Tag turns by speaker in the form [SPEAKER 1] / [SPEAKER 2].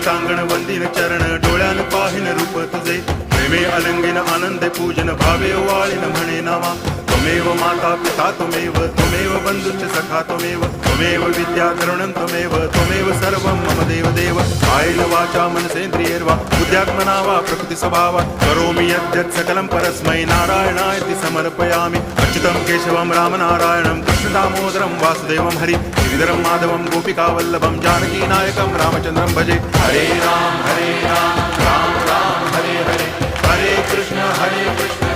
[SPEAKER 1] कांगण वंदिन चरण डोळ्यान पाहिन रूप तुझे प्रेमे अलंगिन आनंदे पूजन भावे वाळीन म्हणे नामा त्वमेव माता पिता त्वमेव बंधुश्च सखा त्वमेव विद्या द्रवणं त्वमेव सर्वं मम देव कायेन वाचा मनसेन्द्रियैर्वा बुद्ध्यात्मना वा प्रकृति स्वभावात् करोमि यद्यत् सकलं परस्मै नारायणायति समर्पयामि अच्युतं केशवं रामनारायणं कृष्णदामोदरं वासुदेवं हरि गिरिधरं माधवं गोपिकावल्लभं जानकीनायकं रामचन्द्रं भजे हरे राम राम राम हरे हरे हरे कृष्ण